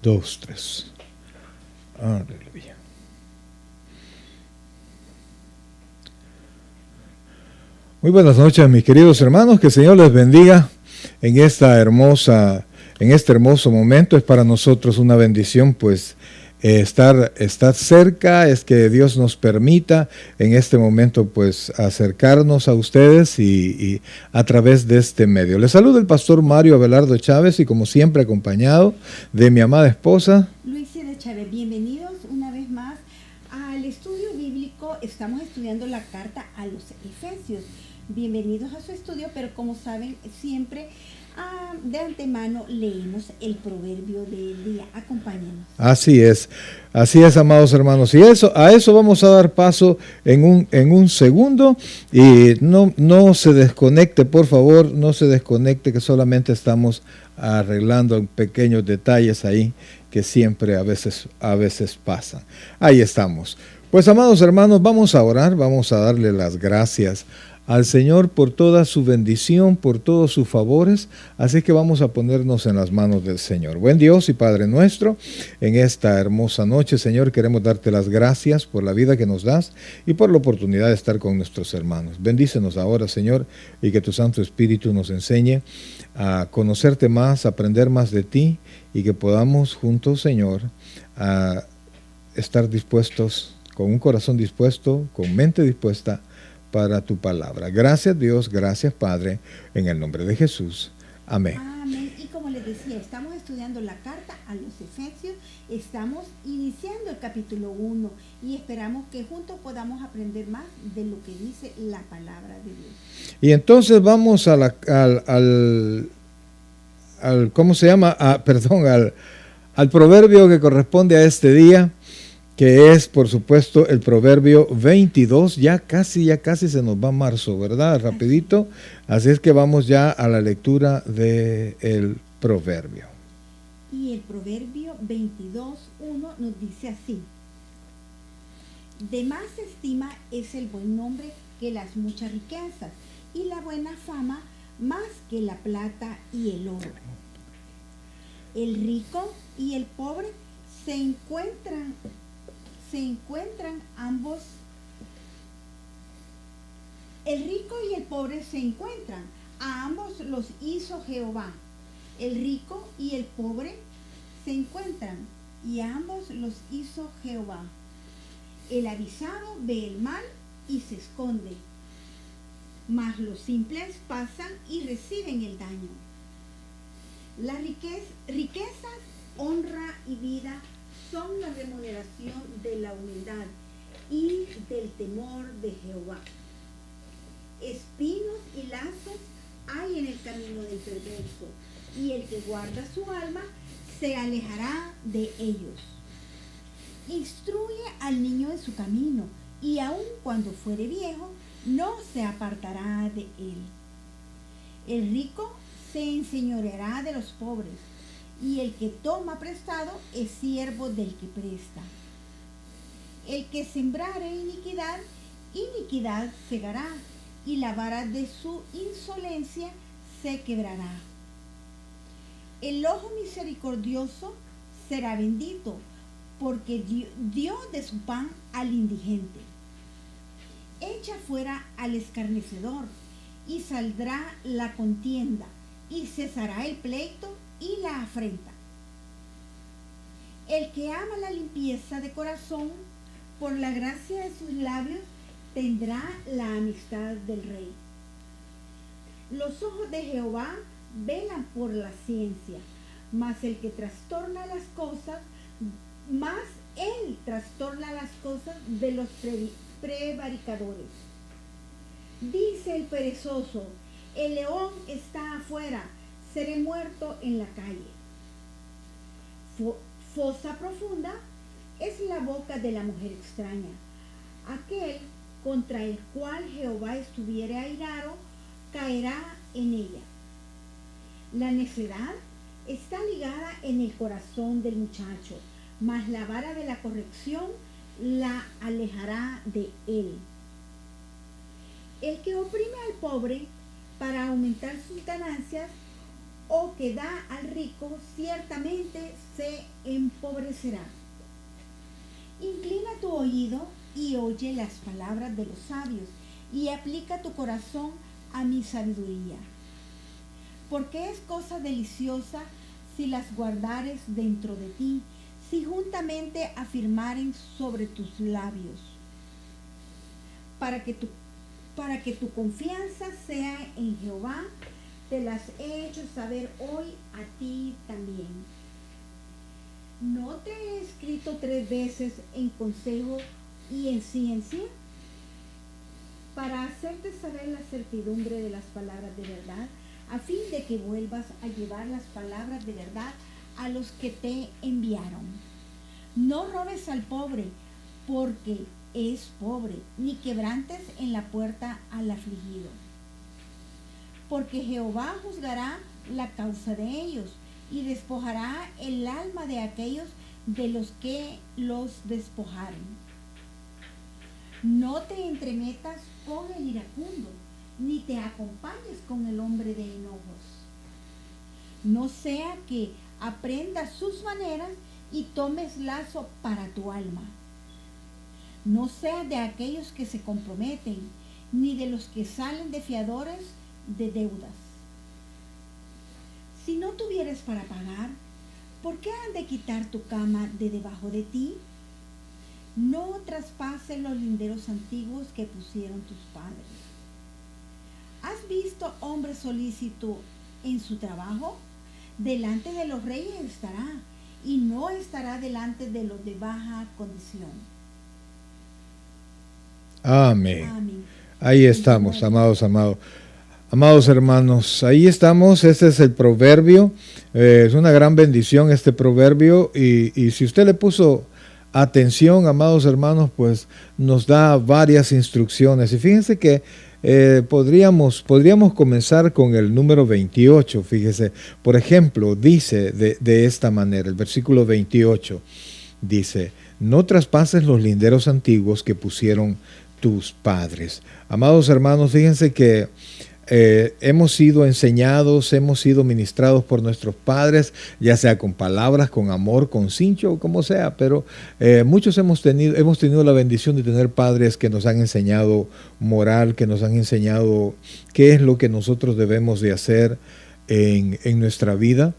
2, 3. Aleluya. Muy buenas noches, mis queridos hermanos. Que el Señor les bendiga en este hermoso momento. Es para nosotros una bendición, pues, estar cerca. Es que Dios nos permita en este momento, pues, acercarnos a ustedes y a través de este medio. Les saluda el pastor Mario Abelardo Chávez y, como siempre, acompañado de mi amada esposa Luisa de Chávez. Bienvenidos una vez más al estudio bíblico. Estamos estudiando la carta a los Efesios. Bienvenidos a su estudio, pero como saben, siempre de antemano leemos el proverbio del día. Acompáñenos. Así es, amados hermanos. Y a eso vamos a dar paso en un segundo. Y no se desconecte, por favor, no se desconecte, que solamente estamos arreglando pequeños detalles ahí que siempre a veces pasan. Ahí estamos. Pues, amados hermanos, vamos a orar, vamos a darle las gracias al Señor por toda su bendición, por todos sus favores. Así que vamos a ponernos en las manos del Señor. Buen Dios y Padre nuestro, en esta hermosa noche, Señor, queremos darte las gracias por la vida que nos das y por la oportunidad de estar con nuestros hermanos. Bendícenos ahora, Señor, y que tu Santo Espíritu nos enseñe a conocerte más, a aprender más de ti, y que podamos juntos, Señor, a estar dispuestos, con un corazón dispuesto, con mente dispuesta para tu palabra. Gracias, Dios, gracias, Padre, en el nombre de Jesús. Amén. Amén. Y como les decía, estamos estudiando la carta a los Efesios, estamos iniciando el capítulo 1 y esperamos que juntos podamos aprender más de lo que dice la palabra de Dios. Y entonces vamos a ¿cómo se llama? Al proverbio que corresponde a este día, que es, por supuesto, el proverbio 22. Ya casi se nos va marzo, ¿verdad? Rapidito. Así es que vamos ya a la lectura del proverbio. Y el proverbio 22:1 nos dice así: de más estima es el buen nombre que las muchas riquezas, y la buena fama más que la plata y el oro. El rico y el pobre se encuentran ambos. El rico y el pobre se encuentran, a ambos los hizo Jehová. El rico y el pobre se encuentran, y a ambos los hizo Jehová. El avisado ve el mal y se esconde, mas los simples pasan y reciben el daño. Las riquezas, honra y vida son la remuneración de la humildad y del temor de Jehová. Espinos y lazos hay en el camino del perverso, y el que guarda su alma se alejará de ellos. Instruye al niño en su camino, y aun cuando fuere viejo, no se apartará de él. El rico se enseñoreará de los pobres, y el que toma prestado es siervo del que presta. El que sembrare iniquidad, iniquidad segará, y la vara de su insolencia se quebrará. El ojo misericordioso será bendito, porque dio de su pan al indigente. Echa fuera al escarnecedor, y saldrá la contienda, y cesará el pleito y la afrenta. El que ama la limpieza de corazón, por la gracia de sus labios, tendrá la amistad del rey. Los ojos de Jehová velan por la ciencia, mas el que trastorna las cosas, de los prevaricadores. Dice el perezoso: el león está afuera, seré muerto en la calle. Fosa profunda es la boca de la mujer extraña. Aquel contra el cual Jehová estuviere airado, caerá en ella. La necedad está ligada en el corazón del muchacho, mas la vara de la corrección la alejará de él. El que oprime al pobre para aumentar sus ganancias, o que da al rico, ciertamente se empobrecerá. Inclina tu oído y oye las palabras de los sabios, y aplica tu corazón a mi sabiduría. Porque es cosa deliciosa si las guardares dentro de ti, si juntamente afirmaren sobre tus labios, para que tu confianza sea en Jehová. Te las he hecho saber hoy a ti también. ¿No te he escrito 3 veces en consejo y en ciencia, para hacerte saber la certidumbre de las palabras de verdad, a fin de que vuelvas a llevar las palabras de verdad a los que te enviaron? No robes al pobre, porque es pobre, ni quebrantes en la puerta al afligido. Porque Jehová juzgará la causa de ellos, y despojará el alma de aquellos de los que los despojaren. No te entremetas con el iracundo, ni te acompañes con el hombre de enojos. No sea que aprendas sus maneras y tomes lazo para tu alma. No seas de aquellos que se comprometen, ni de los que salen de fiadores de deudas. Si no tuvieres para pagar, ¿por qué han de quitar tu cama de debajo de ti? No traspases los linderos antiguos que pusieron tus padres. ¿Has visto hombre solícito en su trabajo? Delante de los reyes estará, y no estará delante de los de baja condición. Amén. Amén. Ahí estamos, amados hermanos, ahí estamos. Este es el proverbio. Es una gran bendición este proverbio, y si usted le puso atención, amados hermanos, pues nos da varias instrucciones. Y fíjense que podríamos comenzar con el número 28. Fíjese, por ejemplo, dice de esta manera, el versículo 28 dice: no traspases los linderos antiguos que pusieron tus padres. Amados hermanos, fíjense que hemos sido enseñados, hemos sido ministrados por nuestros padres, ya sea con palabras, con amor, con cincho, como sea, pero muchos hemos tenido la bendición de tener padres que nos han enseñado moral, que nos han enseñado qué es lo que nosotros debemos de hacer en nuestra vida,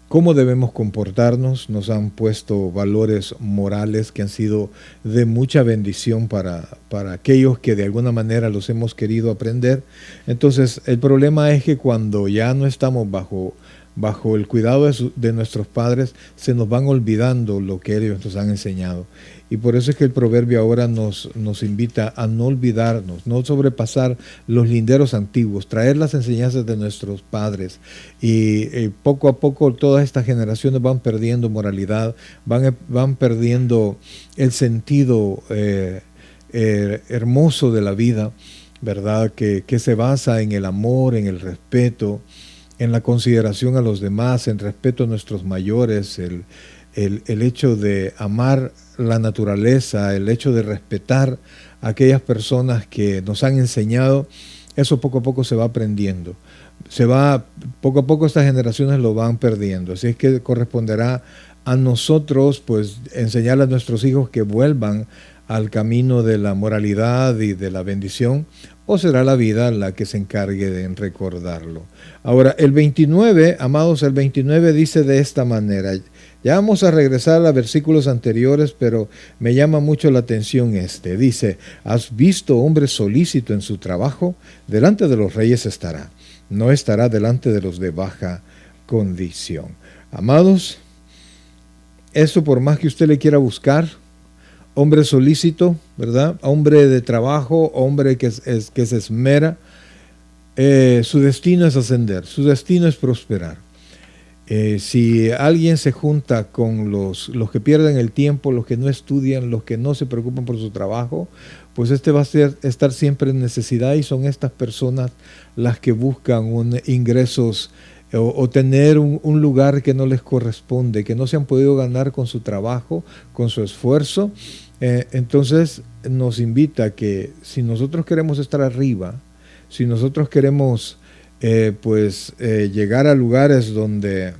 cómo debemos comportarnos. Nos han puesto valores morales que han sido de mucha bendición para aquellos que de alguna manera los hemos querido aprender. Entonces, el problema es que cuando ya no estamos bajo el cuidado de nuestros padres, se nos van olvidando lo que ellos nos han enseñado. Y por eso es que el proverbio ahora nos invita a no olvidarnos, no sobrepasar los linderos antiguos, traer las enseñanzas de nuestros padres. Y poco a poco todas estas generaciones van perdiendo moralidad, van perdiendo el sentido hermoso de la vida, ¿verdad? Que se basa en el amor, en el respeto, en la consideración a los demás, en respeto a nuestros mayores, el hecho de amar la naturaleza, el hecho de respetar a aquellas personas que nos han enseñado. Eso poco a poco se va aprendiendo. Poco a poco estas generaciones lo van perdiendo. Así es que corresponderá a nosotros, pues, enseñar a nuestros hijos que vuelvan al camino de la moralidad y de la bendición, o será la vida la que se encargue de recordarlo. Ahora, el 29, amados, el 29 dice de esta manera. Ya vamos a regresar a versículos anteriores, pero me llama mucho la atención este. Dice: ¿has visto hombre solícito en su trabajo? Delante de los reyes estará, no estará delante de los de baja condición. Amados, eso por más que usted le quiera buscar, hombre solícito, ¿verdad? Hombre de trabajo, hombre que se esmera, su destino es ascender, su destino es prosperar. Si alguien se junta con los que pierden el tiempo, los que no estudian, los que no se preocupan por su trabajo, pues este va a estar siempre en necesidad, y son estas personas las que buscan ingresos o tener un lugar que no les corresponde, que no se han podido ganar con su trabajo, con su esfuerzo. Entonces nos invita a que si nosotros queremos estar arriba, si nosotros queremos llegar a lugares donde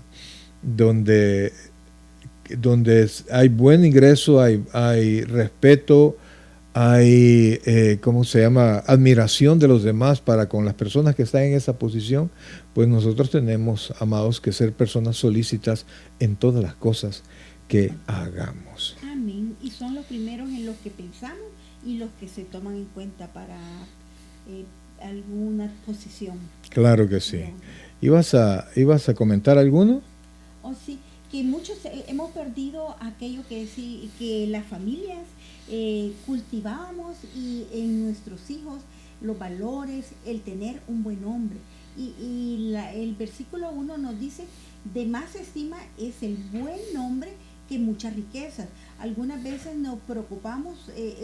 hay buen ingreso, hay respeto, hay, ¿cómo se llama?, admiración de los demás para con las personas que están en esa posición, pues nosotros tenemos, amados, que ser personas solícitas en todas las cosas que hagamos. Amén. Y son los primeros en los que pensamos y los que se toman en cuenta para alguna posición. Claro que sí. ¿Ibas a comentar alguno? Oh, sí, que muchos hemos perdido aquello que las familias cultivábamos y en nuestros hijos los valores, el tener un buen nombre. El versículo 1 nos dice, de más estima es el buen nombre que muchas riquezas. Algunas veces nos preocupamos,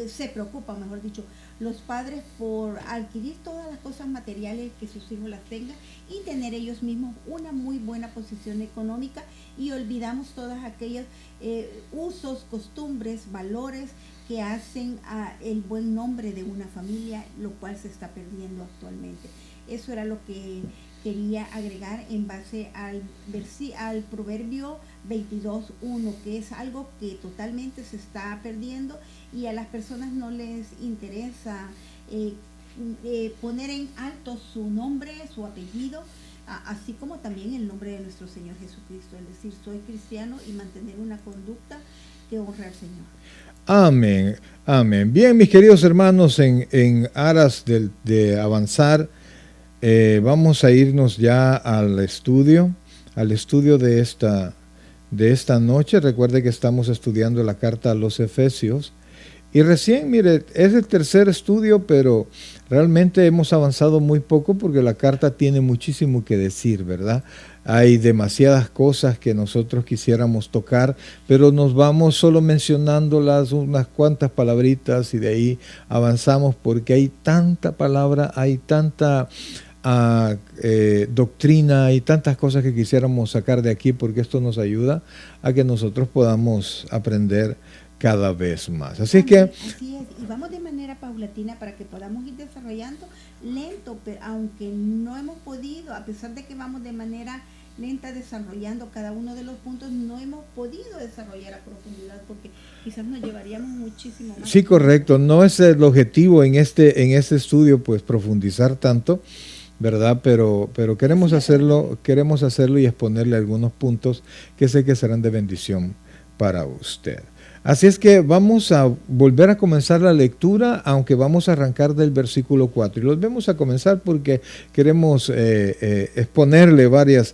se preocupan, mejor dicho, los padres por adquirir todas las cosas materiales que sus hijos las tengan y tener ellos mismos una muy buena posición económica, y olvidamos todas aquellas usos, costumbres, valores que hacen el buen nombre de una familia, lo cual se está perdiendo actualmente. Eso era lo que quería agregar en base al proverbio 22:1, que es algo que totalmente se está perdiendo y a las personas no les interesa poner en alto su nombre, su apellido, así como también el nombre de nuestro Señor Jesucristo, es decir, soy cristiano, y mantener una conducta que honra al Señor. Amén, amén. Bien, mis queridos hermanos, en aras de avanzar, vamos a irnos ya al estudio de esta noche. Recuerde que estamos estudiando la carta a los Efesios. Y recién, mire, es el tercer estudio, pero realmente hemos avanzado muy poco porque la carta tiene muchísimo que decir, ¿verdad? Hay demasiadas cosas que nosotros quisiéramos tocar, pero nos vamos solo mencionándolas, unas cuantas palabritas, y de ahí avanzamos porque hay tanta palabra, hay tanta doctrina y tantas cosas que quisiéramos sacar de aquí, porque esto nos ayuda a que nosotros podamos aprender cada vez más. Así es, y vamos de manera paulatina para que podamos ir desarrollando lento, pero aunque no hemos podido, a pesar de que vamos de manera lenta desarrollando cada uno de los puntos, no hemos podido desarrollar a profundidad porque quizás nos llevaríamos muchísimo más. Sí, correcto. No es el objetivo en este estudio, pues, profundizar tanto, ¿verdad? Pero queremos hacerlo y exponerle algunos puntos que sé que serán de bendición para usted. Así es que vamos a volver a comenzar la lectura, aunque vamos a arrancar del versículo 4. Y los vamos a comenzar porque queremos exponerle varias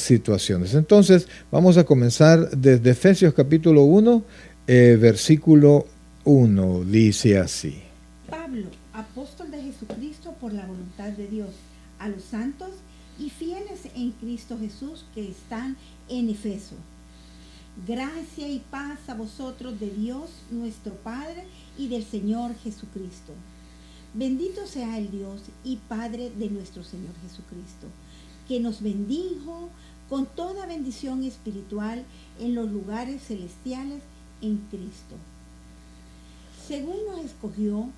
situaciones. Entonces, vamos a comenzar desde Efesios capítulo 1, versículo 1. Dice así. Pablo, apóstol de Jesucristo por la voluntad de Dios, a los santos y fieles en Cristo Jesús que están en Efeso. Gracia y paz a vosotros de Dios nuestro Padre y del Señor Jesucristo. Bendito sea el Dios y Padre de nuestro Señor Jesucristo, que nos bendijo con toda bendición espiritual en los lugares celestiales en Cristo, según nos escogió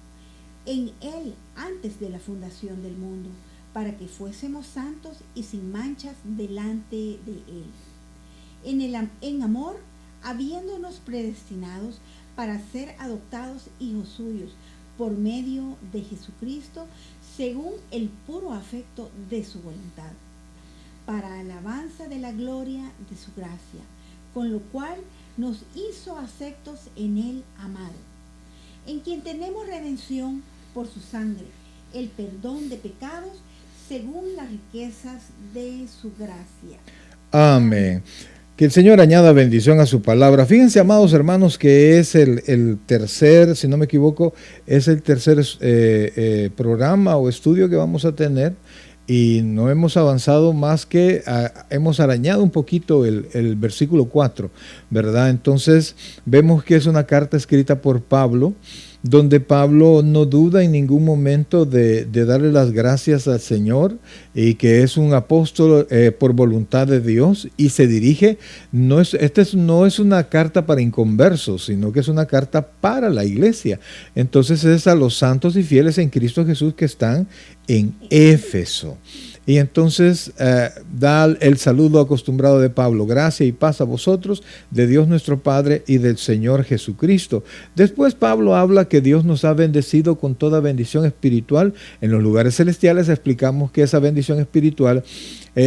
en Él antes de la fundación del mundo, para que fuésemos santos y sin manchas delante de Él. En amor, habiéndonos predestinados para ser adoptados hijos suyos por medio de Jesucristo, según el puro afecto de su voluntad, para alabanza de la gloria de su gracia, con lo cual nos hizo aceptos en Él amado, en quien tenemos redención por su sangre, el perdón de pecados, según las riquezas de su gracia. Amén. Que el Señor añada bendición a su palabra. Fíjense, amados hermanos, que es el tercer, si no me equivoco, es el tercer programa o estudio que vamos a tener, y no hemos avanzado más que hemos arañado un poquito el versículo 4, ¿verdad? Entonces vemos que es una carta escrita por Pablo, donde Pablo no duda en ningún momento de darle las gracias al Señor, y que es un apóstol por voluntad de Dios, y se dirige, no es una carta para inconversos, sino que es una carta para la iglesia. Entonces es a los santos y fieles en Cristo Jesús que están en Éfeso. Y entonces da el saludo acostumbrado de Pablo: gracia y paz a vosotros, de Dios nuestro Padre y del Señor Jesucristo. Después Pablo habla que Dios nos ha bendecido con toda bendición espiritual en los lugares celestiales. Explicamos que esa bendición espiritual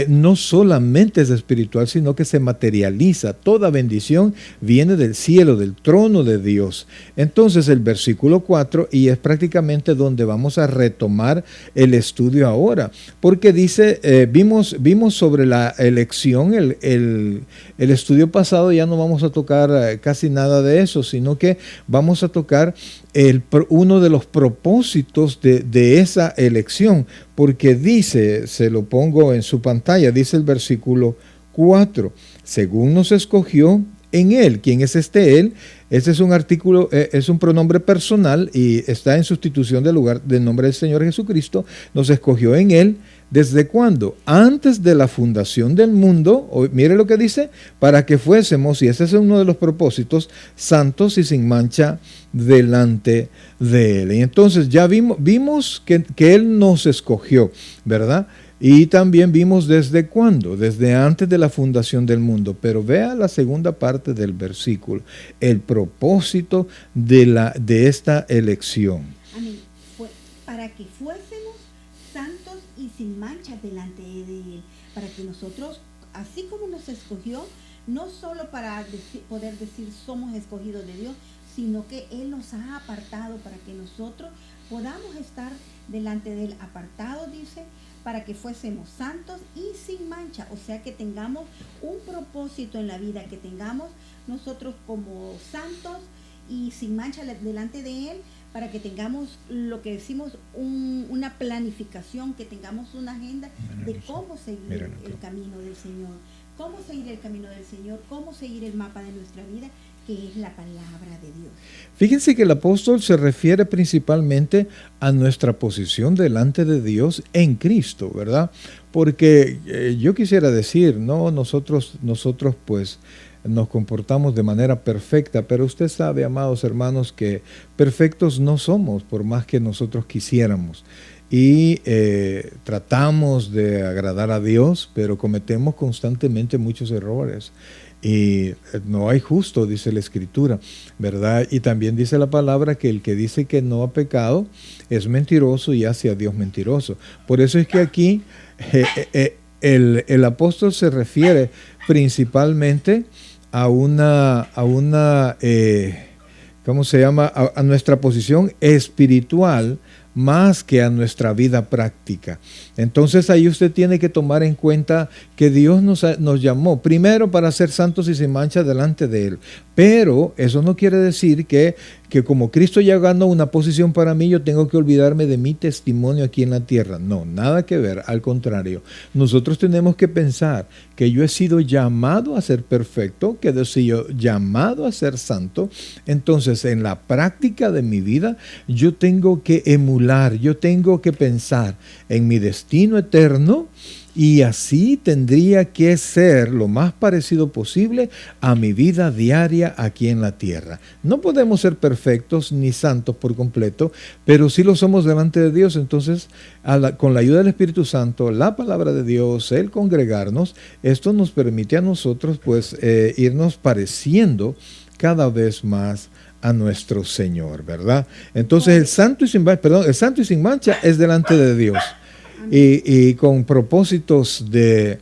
no solamente es espiritual, sino que se materializa. Toda bendición viene del cielo, del trono de Dios. Entonces el versículo 4, y es prácticamente donde vamos a retomar el estudio ahora, porque dice, vimos sobre la elección, el estudio pasado. Ya no vamos a tocar casi nada de eso, sino que vamos a tocar uno de los propósitos de esa elección, porque dice, se lo pongo en su pantalla, dice el versículo 4, según nos escogió en Él. ¿Quién es este Él? Este es un artículo, es un pronombre personal y está en sustitución del nombre del Señor Jesucristo. Nos escogió en Él. ¿Desde cuándo? Antes de la fundación del mundo. Mire lo que dice: para que fuésemos, y ese es uno de los propósitos, santos y sin mancha delante de Él. Y entonces ya vimos que Él nos escogió, ¿verdad? Y también vimos desde cuándo, desde antes de la fundación del mundo. Pero vea la segunda parte del versículo, el propósito de esta elección. Amén. Para que fuésemos santos y sin mancha delante de Él, para que nosotros, así como nos escogió, no solo para poder decir somos escogidos de Dios, sino que Él nos ha apartado para que nosotros podamos estar delante de Él, apartado, dice, para que fuésemos santos y sin mancha, o sea que tengamos un propósito en la vida, que tengamos nosotros como santos y sin mancha delante de Él, para que tengamos lo que decimos una planificación, que tengamos una agenda de cómo seguir el camino del Señor, cómo seguir el camino del Señor, cómo seguir el mapa de nuestra vida, que es la palabra de Dios. Fíjense que el apóstol se refiere principalmente a nuestra posición delante de Dios en Cristo, ¿verdad? Porque yo quisiera decir, no, nosotros pues nos comportamos de manera perfecta, pero usted sabe, amados hermanos, que perfectos no somos, por más que nosotros quisiéramos. Y tratamos de agradar a Dios, pero cometemos constantemente muchos errores. Y no hay justo, dice la Escritura, ¿verdad? Y también dice la palabra que el que dice que no ha pecado es mentiroso y hace a Dios mentiroso. Por eso es que aquí el apóstol se refiere principalmente a ¿cómo se llama? A nuestra posición espiritual, más que a nuestra vida práctica. Entonces ahí usted tiene que tomar en cuenta que Dios nos llamó primero para ser santos y sin mancha delante de Él. Pero eso no quiere decir que como Cristo ya ganó una posición para mí, yo tengo que olvidarme de mi testimonio aquí en la tierra. No, nada que ver, al contrario. Nosotros tenemos que pensar que yo he sido llamado a ser perfecto, que he sido llamado a ser santo. Entonces, en la práctica de mi vida, yo tengo que emular, yo tengo que pensar en mi destino eterno, y así tendría que ser lo más parecido posible a mi vida diaria aquí en la tierra. No podemos ser perfectos ni santos por completo, pero sí lo somos delante de Dios. Entonces, con la ayuda del Espíritu Santo, la palabra de Dios, el congregarnos, esto nos permite a nosotros pues irnos pareciendo cada vez más a nuestro Señor, ¿verdad? Entonces el santo y sin mancha es delante de Dios. Y con propósitos de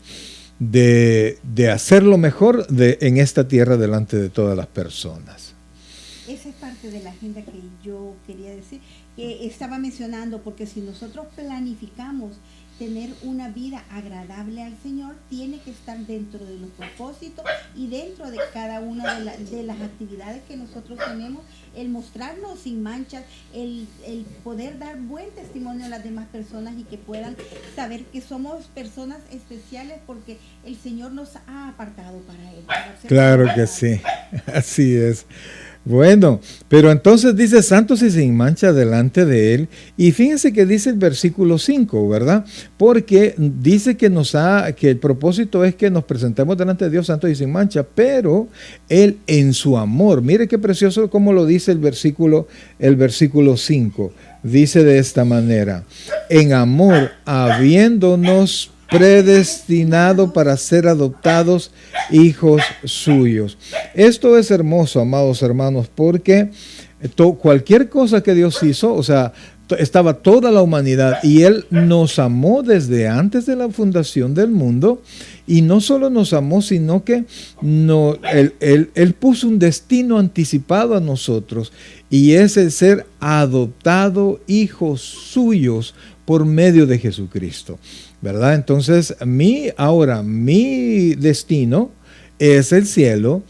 hacerlo mejor en esta tierra delante de todas las personas. Esa es parte de la agenda que yo quería decir, que estaba mencionando, porque si nosotros planificamos tener una vida agradable al Señor, tiene que estar dentro de los propósitos y dentro de cada una de las actividades que nosotros tenemos, el mostrarnos sin manchas, el poder dar buen testimonio a las demás personas y que puedan saber que somos personas especiales porque el Señor nos ha apartado para Él. Claro que sí, así es. Bueno, pero entonces dice santos y sin mancha delante de Él. Y fíjense que dice el versículo 5, ¿verdad? Porque dice que el propósito es que nos presentemos delante de Dios santos y sin mancha, pero Él en su amor, mire qué precioso como lo dice el versículo 5. Dice de esta manera: en amor, habiéndonos predestinado para ser adoptados hijos suyos. Esto es hermoso, amados hermanos, porque cualquier cosa que Dios hizo, o sea, estaba toda la humanidad y Él nos amó desde antes de la fundación del mundo, y no solo nos amó, sino que Él puso un destino anticipado a nosotros, y es el ser adoptado hijos suyos por medio de Jesucristo, ¿verdad? Entonces, mi destino es el cielo.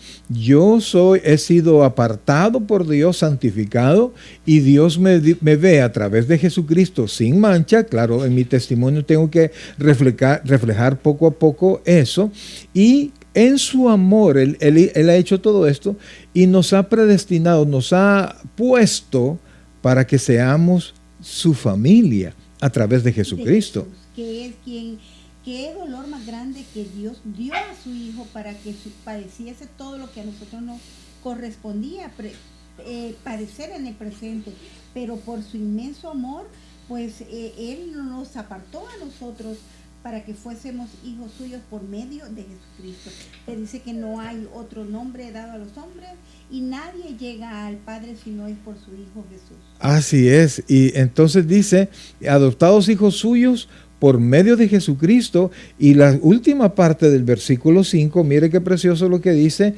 He sido apartado por Dios, santificado, y Dios me ve a través de Jesucristo sin mancha. Claro, en mi testimonio tengo que reflejar poco a poco eso, y en su amor, Él ha hecho todo esto y nos ha predestinado, nos ha puesto para que seamos su familia a través de Jesucristo. Que es qué dolor más grande que Dios dio a su Hijo para que padeciese todo lo que a nosotros nos correspondía padecer en el presente, pero por su inmenso amor, pues Él nos apartó a nosotros para que fuésemos hijos suyos por medio de Jesucristo. Que dice que no hay otro nombre dado a los hombres y nadie llega al Padre si no es por su Hijo Jesús. Así es, y entonces dice, adoptados hijos suyos por medio de Jesucristo. Y la última parte del versículo 5, mire qué precioso lo que dice,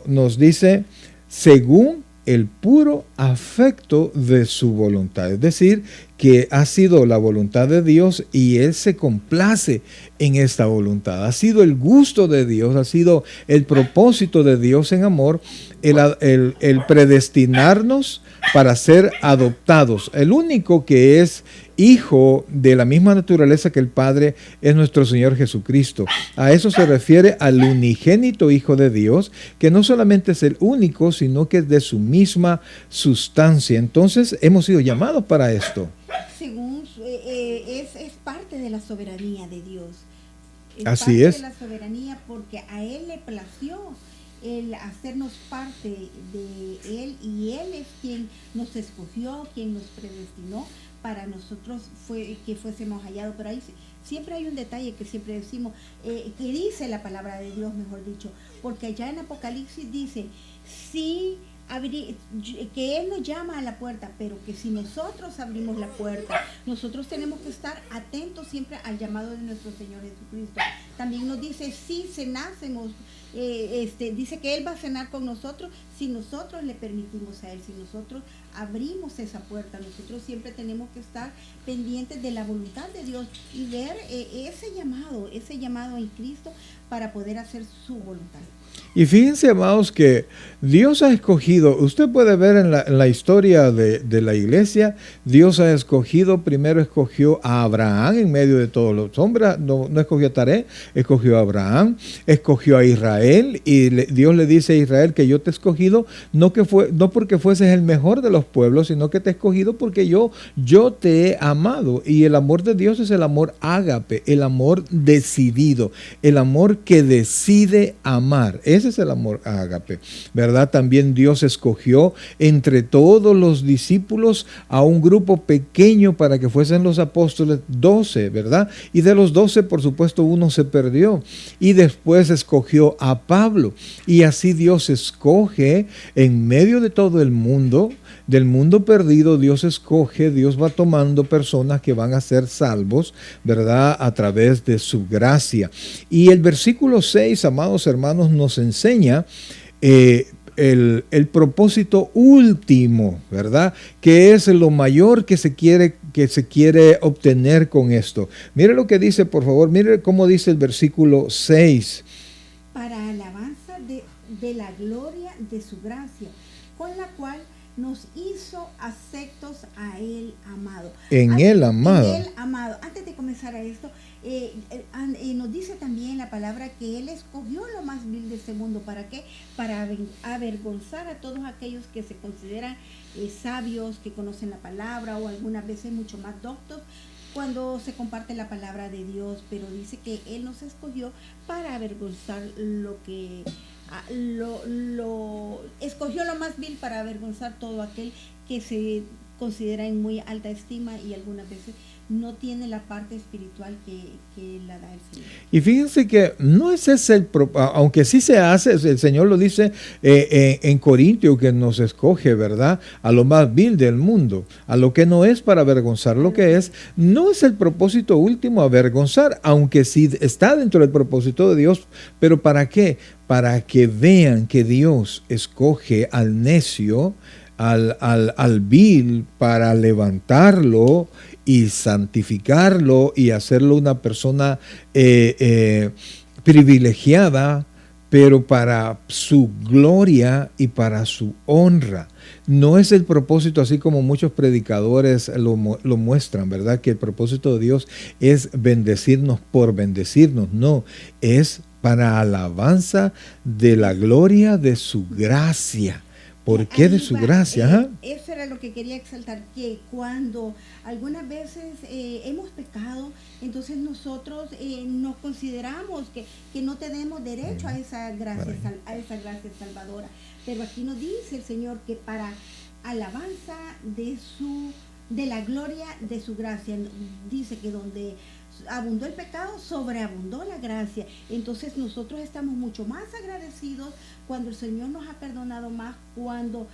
nos dice, según el puro afecto de su voluntad. Es decir, que ha sido la voluntad de Dios y Él se complace en esta voluntad. Ha sido el gusto de Dios, ha sido el propósito de Dios en amor, el predestinarnos para ser adoptados. El único que es hijo de la misma naturaleza que el Padre es nuestro Señor Jesucristo. A eso se refiere al unigénito Hijo de Dios, que no solamente es el único, sino que es de su misma sustancia. Entonces hemos sido llamados para esto. Según es parte de la soberanía de Dios. Así es. Parte de la soberanía, porque a Él le plació el hacernos parte de Él, y Él es quien nos escogió, quien nos predestinó para nosotros que fuésemos hallados. Pero ahí siempre hay un detalle que siempre decimos, que dice la palabra de Dios, mejor dicho, porque allá en Apocalipsis dice, sí, que Él nos llama a la puerta, pero que si nosotros abrimos la puerta, nosotros tenemos que estar atentos siempre al llamado de nuestro Señor Jesucristo. También nos dice, si cenásemos, dice que Él va a cenar con nosotros si nosotros le permitimos a Él, si nosotros abrimos esa puerta. Nosotros siempre tenemos que estar pendientes de la voluntad de Dios y ver ese llamado en Cristo para poder hacer su voluntad. Y fíjense, amados, que Dios ha escogido, usted puede ver en la historia de la iglesia, Dios ha escogido, primero escogió a Abraham en medio de todos los hombres, no escogió a Taré, escogió a Abraham, escogió a Israel, y Dios le dice a Israel que yo te he escogido, no porque fueses el mejor de los pueblos, sino que te he escogido porque yo te he amado. Y el amor de Dios es el amor ágape, el amor decidido, el amor que decide amar. Ese es el amor ágape, ¿verdad? También Dios escogió entre todos los discípulos a un grupo pequeño para que fuesen los apóstoles, 12, ¿verdad? Y de los 12, por supuesto, uno se perdió. Y después escogió a Pablo. Y así Dios escoge en medio de todo el mundo, del mundo perdido, Dios escoge, Dios va tomando personas que van a ser salvos, ¿verdad? A través de su gracia. Y el versículo 6, amados hermanos, nos enseña el propósito último, ¿verdad? Que es lo mayor que se quiere obtener con esto. Mire lo que dice, por favor, mire cómo dice el versículo 6. Para alabanza de la gloria de su gracia, con la cual nos hizo aceptos a Él amado. En Él amado. Antes de comenzar a esto, nos dice también la palabra que Él escogió lo más vil de este mundo. ¿Para qué? Para avergonzar a todos aquellos que se consideran sabios, que conocen la palabra, o algunas veces mucho más doctos cuando se comparte la palabra de Dios. Pero dice que Él nos escogió para avergonzar escogió lo más vil, para avergonzar todo aquel que se considera en muy alta estima y algunas veces no tiene la parte espiritual que la da el Señor. Y fíjense que no es ese aunque sí se hace, el Señor lo dice en Corintio, que nos escoge, ¿verdad? A lo más vil del mundo, a lo que no es para avergonzar lo que es. No es el propósito último avergonzar, aunque sí está dentro del propósito de Dios. ¿Pero para qué? Para que vean que Dios escoge al necio, al vil, para levantarlo y santificarlo y hacerlo una persona privilegiada, pero para su gloria y para su honra. No es el propósito así como muchos predicadores lo muestran, ¿verdad? Que el propósito de Dios es bendecirnos por bendecirnos. No, es para alabanza de la gloria de su gracia. ¿Por qué de su gracia? Eso era lo que quería exaltar, que cuando algunas veces hemos pecado, entonces nosotros nos consideramos que no tenemos derecho a esa gracia salvadora. Pero aquí nos dice el Señor que para alabanza de la gloria de su gracia, dice que donde abundó el pecado, sobreabundó la gracia. Entonces nosotros estamos mucho más agradecidos cuando el Señor nos ha perdonado más, cuando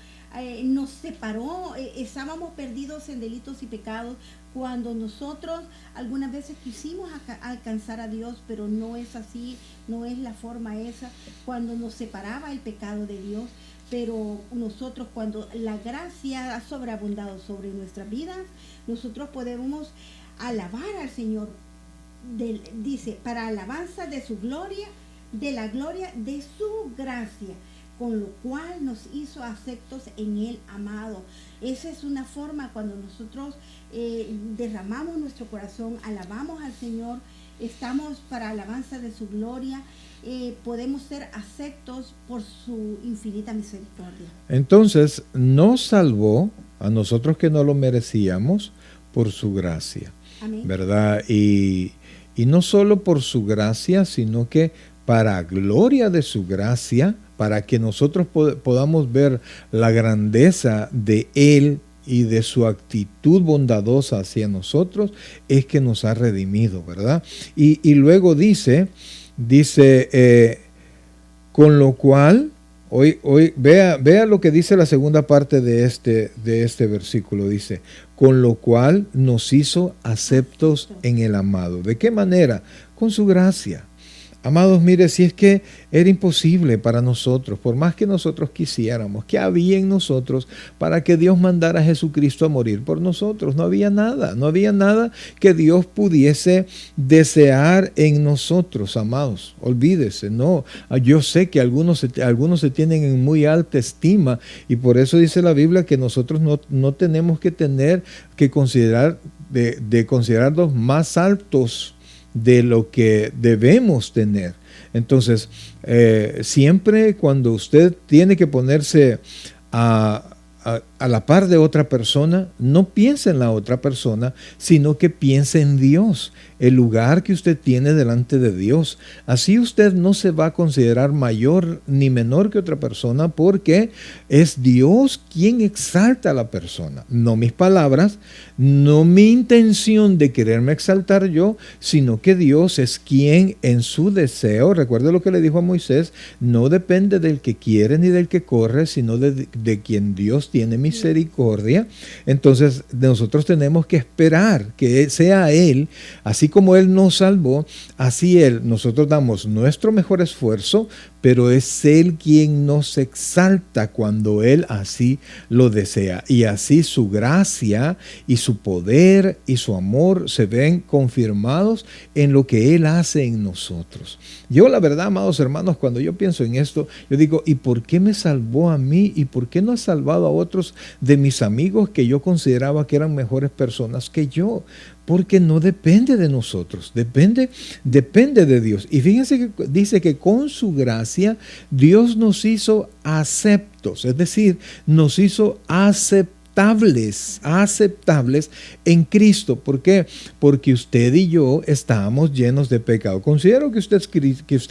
nos separó, estábamos perdidos en delitos y pecados, cuando nosotros algunas veces quisimos alcanzar a Dios, pero no es así, no es la forma esa, cuando nos separaba el pecado de Dios. Pero nosotros, cuando la gracia ha sobreabundado sobre nuestras vidas, nosotros podemos alabar al Señor. Dice, para alabanza de su gloria, de la gloria de su gracia, con lo cual nos hizo aceptos en el amado. Esa es una forma cuando nosotros derramamos nuestro corazón, alabamos al Señor, estamos para alabanza de su gloria, podemos ser aceptos por su infinita misericordia. Entonces, nos salvó a nosotros que no lo merecíamos por su gracia. Amén. ¿Verdad? Y no solo por su gracia, sino que para gloria de su gracia, para que nosotros podamos ver la grandeza de Él y de su actitud bondadosa hacia nosotros, es que nos ha redimido, ¿verdad? Y luego dice, con lo cual, hoy vea lo que dice la segunda parte de este versículo, dice, con lo cual nos hizo aceptos en el amado. ¿De qué manera? Con su gracia. Amados, mire, si es que era imposible para nosotros, por más que nosotros quisiéramos, ¿qué había en nosotros para que Dios mandara a Jesucristo a morir por nosotros? No había nada que Dios pudiese desear en nosotros, amados. Olvídese, no. Yo sé que algunos se tienen en muy alta estima y por eso dice la Biblia que nosotros no tenemos que considerar, de considerarlos más altos de lo que debemos tener. Entonces, siempre cuando usted tiene que ponerse a la par de otra persona, no piense en la otra persona, sino que piense en Dios, el lugar que usted tiene delante de Dios. Así usted no se va a considerar mayor ni menor que otra persona, porque es Dios quien exalta a la persona. No mis palabras, no mi intención de quererme exaltar yo, sino que Dios es quien en su deseo, recuerde lo que le dijo a Moisés, no depende del que quiere ni del que corre, sino de quien Dios tiene misericordia. Entonces nosotros tenemos que esperar que sea Él, así como Él nos salvó, así nosotros damos nuestro mejor esfuerzo, pero es Él quien nos exalta cuando Él así lo desea. Y así su gracia y su poder y su amor se ven confirmados en lo que Él hace en nosotros. Yo, la verdad, amados hermanos, cuando yo pienso en esto, yo digo, ¿y por qué me salvó a mí? ¿Y por qué no ha salvado a otros de mis amigos que yo consideraba que eran mejores personas que yo? Porque no depende de nosotros, depende de Dios. Y fíjense que dice que con su gracia Dios nos hizo aceptos, es decir, nos hizo aceptados aceptables en Cristo. ¿Por qué? Porque usted y yo estábamos llenos de pecado. Considero que usted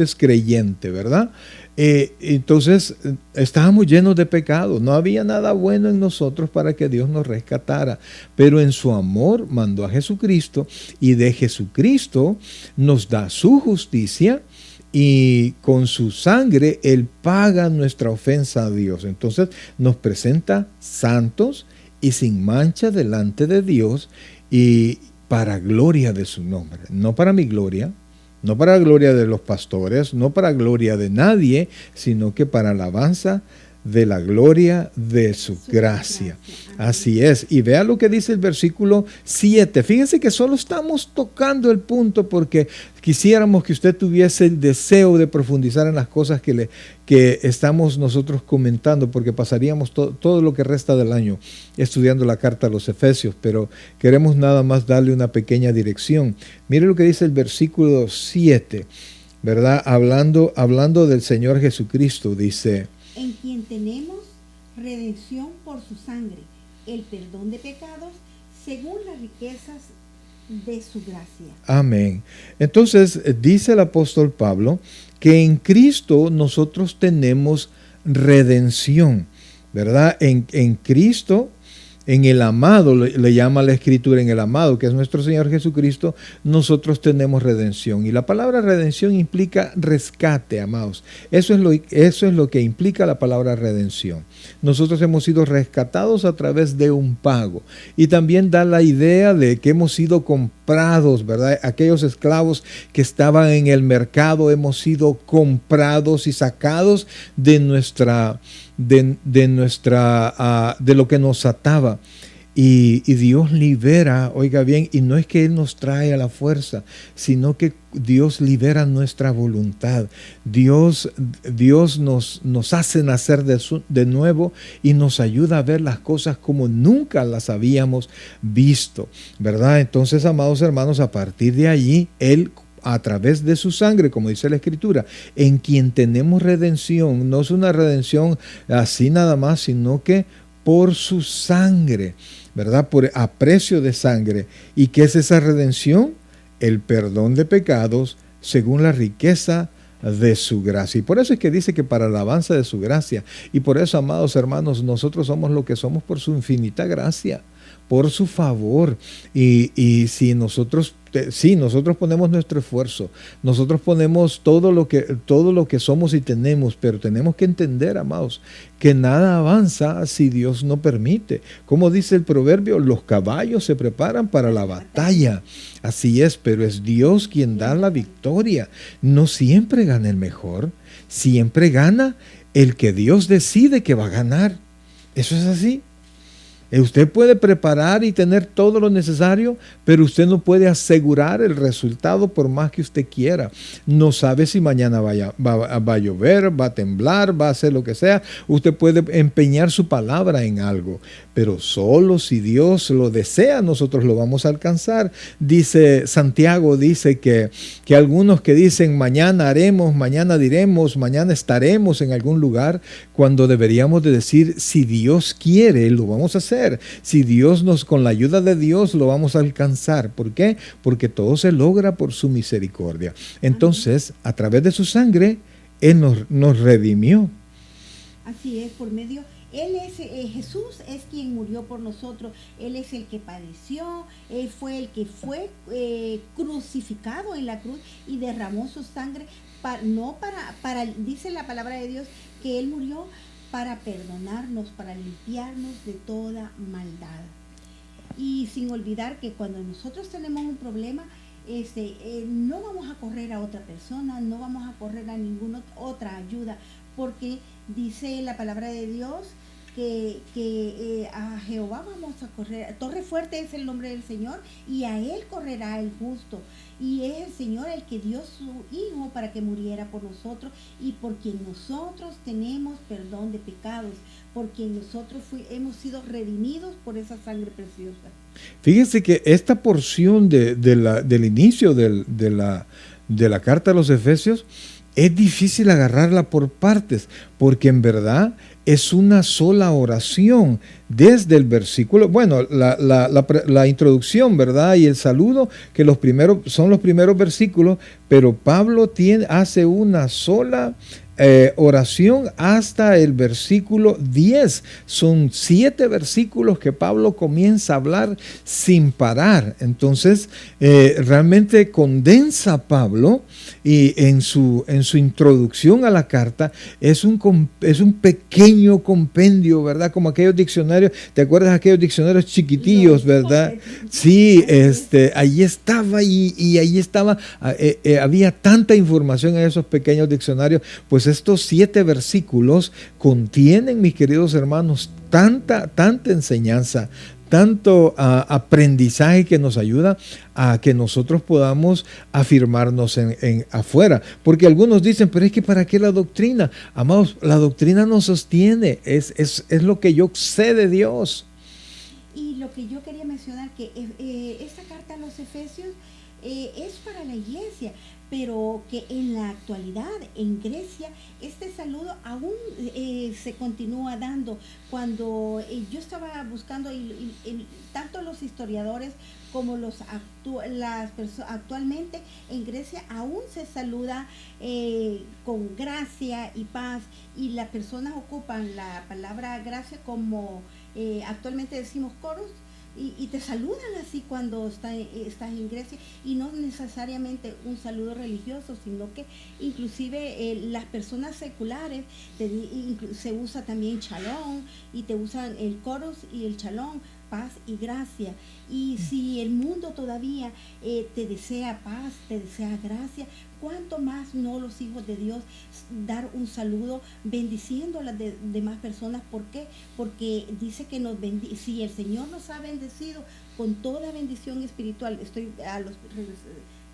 es creyente, ¿verdad? Entonces estábamos llenos de pecado, no había nada bueno en nosotros para que Dios nos rescatara, pero en su amor mandó a Jesucristo y de Jesucristo nos da su justicia y con su sangre Él paga nuestra ofensa a Dios. Entonces nos presenta santos y sin mancha delante de Dios y para gloria de su nombre, no para mi gloria, no para la gloria de los pastores, no para gloria de nadie, sino que para alabanza de la gloria de su gracia. Así es. Y vea lo que dice el versículo 7. Fíjense que solo estamos tocando el punto porque quisiéramos que usted tuviese el deseo de profundizar en las cosas que estamos nosotros comentando, porque pasaríamos todo lo que resta del año estudiando la carta a los Efesios, pero queremos nada más darle una pequeña dirección. Mire lo que dice el versículo 7, ¿verdad? Hablando del Señor Jesucristo, dice: en quien tenemos redención por su sangre, el perdón de pecados, según las riquezas de su gracia. Amén. Entonces, dice el apóstol Pablo que en Cristo nosotros tenemos redención, ¿verdad? En Cristo, en el amado, le llama la Escritura, en el amado, que es nuestro Señor Jesucristo, nosotros tenemos redención. Y la palabra redención implica rescate, amados. Eso es lo que implica la palabra redención. Nosotros hemos sido rescatados a través de un pago. Y también da la idea de que hemos sido comprados, ¿verdad? Aquellos esclavos que estaban en el mercado, hemos sido comprados y sacados de lo que nos ataba. Y Dios libera, oiga bien, y no es que Él nos trae a la fuerza, sino que Dios libera nuestra voluntad. Dios nos hace nacer de nuevo y nos ayuda a ver las cosas como nunca las habíamos visto, ¿verdad? Entonces, amados hermanos, a partir de allí, Él, a través de su sangre, como dice la Escritura, en quien tenemos redención, no es una redención así nada más, sino que por su sangre, ¿verdad? A precio de sangre. ¿Y qué es esa redención? El perdón de pecados según la riqueza de su gracia. Y por eso es que dice que para la alabanza de su gracia. Y por eso, amados hermanos, nosotros somos lo que somos por su infinita gracia, por su favor. Y si nosotros ponemos nuestro esfuerzo, nosotros ponemos todo lo que somos y tenemos, pero tenemos que entender, amados, que nada avanza si Dios no permite. Como dice el proverbio, los caballos se preparan para la batalla. Así es, pero es Dios quien da la victoria. No siempre gana el mejor, siempre gana el que Dios decide que va a ganar. Eso es así. Usted puede preparar y tener todo lo necesario, pero usted no puede asegurar el resultado por más que usted quiera. No sabe si mañana va a llover, va a temblar, va a hacer lo que sea. Usted puede empeñar su palabra en algo, pero solo si Dios lo desea, nosotros lo vamos a alcanzar. Dice Santiago, dice que algunos que dicen mañana haremos, mañana diremos, mañana estaremos en algún lugar, cuando deberíamos de decir, si Dios quiere, lo vamos a hacer. Si Dios con la ayuda de Dios lo vamos a alcanzar. ¿Por qué? Porque todo se logra por su misericordia. Entonces, a través de su sangre, Él nos redimió. Así es, por medio, Jesús es quien murió por nosotros. Él es el que padeció, Él fue el que fue crucificado en la cruz y derramó su sangre, dice la palabra de Dios, que Él murió para perdonarnos, para limpiarnos de toda maldad. Y sin olvidar que cuando nosotros tenemos un problema, no vamos a correr a otra persona, no vamos a correr a ninguna otra ayuda, porque dice la palabra de Dios que a Jehová vamos a correr. Torre fuerte es el nombre del Señor, y a Él correrá el justo. Y es el Señor el que dio su Hijo para que muriera por nosotros, y por quien nosotros tenemos perdón de pecados, por quien nosotros hemos sido redimidos por esa sangre preciosa. Fíjense que esta porción del inicio de la carta a los Efesios es difícil agarrarla por partes, porque en verdad es una sola oración desde el versículo, bueno, la introducción, ¿verdad? Y el saludo, que son los primeros versículos, pero Pablo hace una sola oración hasta el versículo 10. Son 7 versículos que Pablo comienza a hablar sin parar. Entonces, realmente condensa Pablo, y en su introducción a la carta es un pequeño compendio, ¿verdad? Como aquellos diccionarios, ¿te acuerdas de aquellos diccionarios chiquitillos, verdad? Sí, ahí estaba y ahí estaba, había tanta información en esos pequeños diccionarios. Pues estos 7 versículos contienen, mis queridos hermanos, tanta enseñanza, tanto aprendizaje que nos ayuda a que nosotros podamos afirmarnos en afuera. Porque algunos dicen, pero es que ¿para qué la doctrina? Amados, la doctrina nos sostiene, es lo que yo sé de Dios. Y lo que yo quería mencionar, que esta carta a los Efesios es para la iglesia, pero que en la actualidad en Grecia este saludo aún se continúa dando. Cuando yo estaba buscando, tanto los historiadores como actualmente en Grecia aún se saluda con gracia y paz, y las personas ocupan la palabra gracia como actualmente decimos coros, y te saludan así cuando estás en Grecia, y no necesariamente un saludo religioso, sino que inclusive las personas seculares se usa también shalom, y te usan el coros y el shalom, paz y gracia. Y si el mundo todavía te desea paz, te desea gracia, ¿cuánto más no los hijos de Dios dar un saludo bendiciendo a las demás personas? ¿Por qué? Porque dice que si el Señor nos ha bendecido con toda bendición espiritual,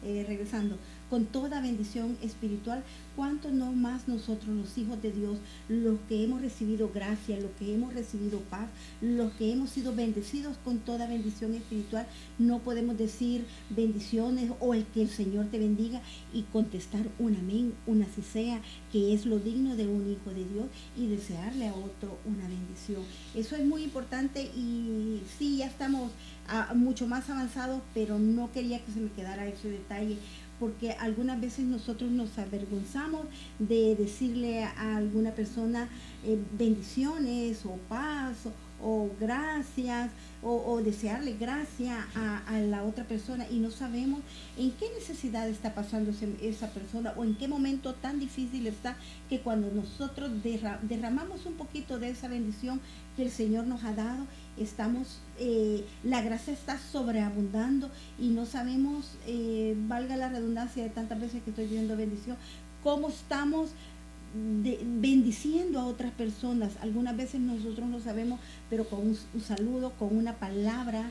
regresando, con toda bendición espiritual, ¿cuánto no más nosotros, los hijos de Dios, los que hemos recibido gracia, los que hemos recibido paz, los que hemos sido bendecidos con toda bendición espiritual, no podemos decir bendiciones o el que el Señor te bendiga y contestar un amén, un así sea, que es lo digno de un hijo de Dios, y desearle a otro una bendición? Eso es muy importante, y sí, ya estamos mucho más avanzados, pero no quería que se me quedara ese detalle, porque algunas veces nosotros nos avergonzamos de decirle a alguna persona bendiciones o paz o gracias, o desearle gracia a la otra persona, y no sabemos en qué necesidad está pasando esa persona, o en qué momento tan difícil está, que cuando nosotros derramamos un poquito de esa bendición que el Señor nos ha dado, la gracia está sobreabundando, y no sabemos, valga la redundancia de tantas veces que estoy diciendo bendición, cómo estamos bendiciendo a otras personas. Algunas veces nosotros no sabemos, pero con un saludo, con una palabra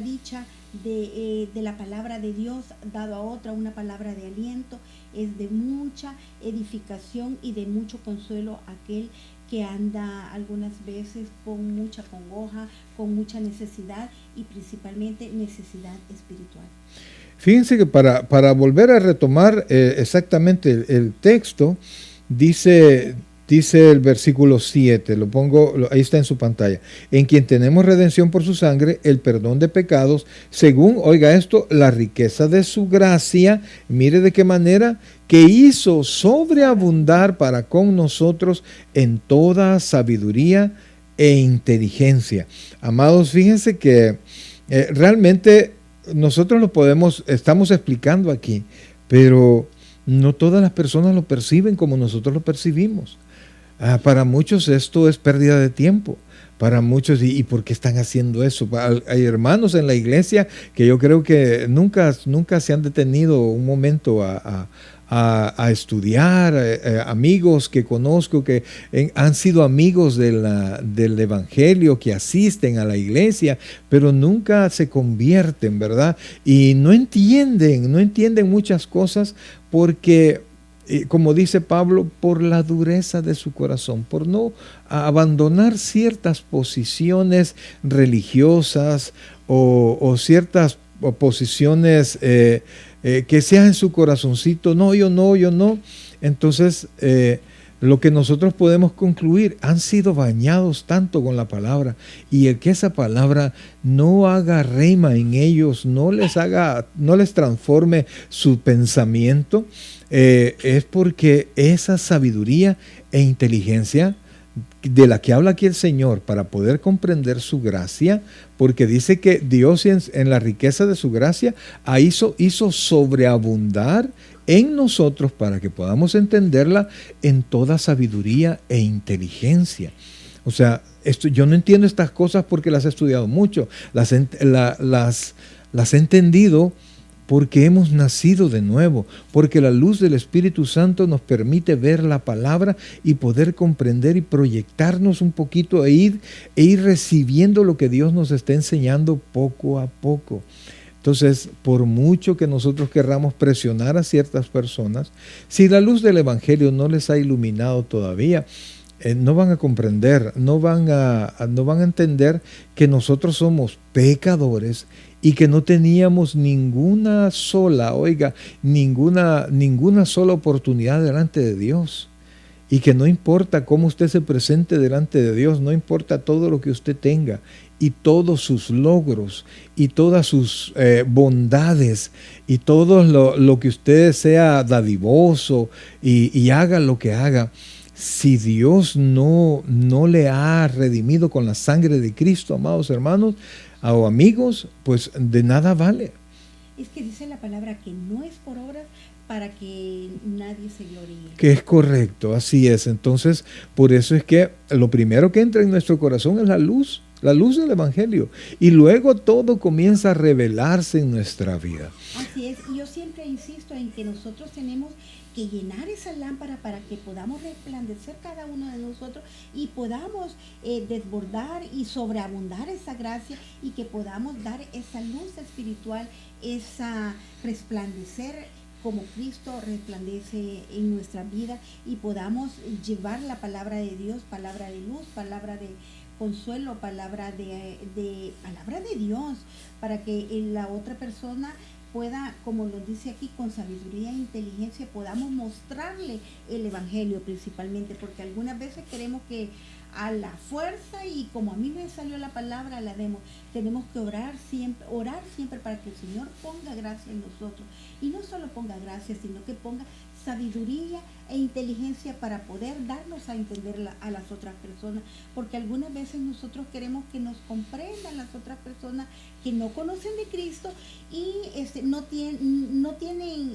dicha de la palabra de Dios dado a otra, una palabra de aliento, es de mucha edificación y de mucho consuelo a aquel que anda algunas veces con mucha congoja, con mucha necesidad, y principalmente necesidad espiritual. Fíjense que para volver a retomar exactamente el texto, dice el versículo 7, ahí está en su pantalla: en quien tenemos redención por su sangre, el perdón de pecados, según, oiga esto, la riqueza de su gracia, mire de qué manera, que hizo sobreabundar para con nosotros en toda sabiduría e inteligencia. Amados, fíjense que realmente nosotros estamos explicando aquí, pero no todas las personas lo perciben como nosotros lo percibimos. Para muchos esto es pérdida de tiempo. Para muchos, ¿y por qué están haciendo eso? Hay hermanos en la iglesia que yo creo que nunca se han detenido un momento a estudiar, amigos que conozco que han sido amigos del evangelio, que asisten a la iglesia, pero nunca se convierten, ¿verdad? Y no entienden muchas cosas, porque como dice Pablo, por la dureza de su corazón, por no abandonar ciertas posiciones religiosas o ciertas posiciones que sean en su corazoncito, no, yo no, yo no. Entonces, lo que nosotros podemos concluir, han sido bañados tanto con la palabra, y el que esa palabra no haga reima en ellos, no les transforme su pensamiento, es porque esa sabiduría e inteligencia de la que habla aquí el Señor para poder comprender su gracia, porque dice que Dios en la riqueza de su gracia hizo sobreabundar en nosotros para que podamos entenderla en toda sabiduría e inteligencia. O sea, yo no entiendo estas cosas porque las he estudiado mucho, las he entendido porque hemos nacido de nuevo, porque la luz del Espíritu Santo nos permite ver la palabra y poder comprender y proyectarnos un poquito e ir recibiendo lo que Dios nos está enseñando poco a poco. Entonces, por mucho que nosotros querramos presionar a ciertas personas, si la luz del Evangelio no les ha iluminado todavía, no van a comprender, no van a entender que nosotros somos pecadores y que no teníamos ninguna sola oportunidad delante de Dios. Y que no importa cómo usted se presente delante de Dios, no importa todo lo que usted tenga y todos sus logros y todas sus bondades y todo lo que usted sea dadivoso y haga lo que haga, si Dios no le ha redimido con la sangre de Cristo, amados hermanos o amigos, pues de nada vale. Es que dice la palabra que no es por obras para que nadie se gloríe. Que es correcto, así es. Entonces, por eso es que lo primero que entra en nuestro corazón es la luz del Evangelio. Y luego todo comienza a revelarse en nuestra vida. Así es, y yo siempre insisto en que nosotros tenemos que llenar esa lámpara para que podamos resplandecer cada uno de nosotros y podamos desbordar y sobreabundar esa gracia y que podamos dar esa luz espiritual, esa resplandecer como Cristo resplandece en nuestra vida y podamos llevar la palabra de Dios, palabra de luz, palabra de consuelo, palabra de Dios, para que la otra persona pueda, como lo dice aquí, con sabiduría e inteligencia, podamos mostrarle el Evangelio principalmente, porque algunas veces queremos que a la fuerza y como a mí me salió la palabra, la demos. Tenemos que orar siempre para que el Señor ponga gracia en nosotros. Y no solo ponga gracia, sino que ponga sabiduría e inteligencia para poder darnos a entender a las otras personas. Porque algunas veces nosotros queremos que nos comprendan las otras personas que no conocen de Cristo y no tienen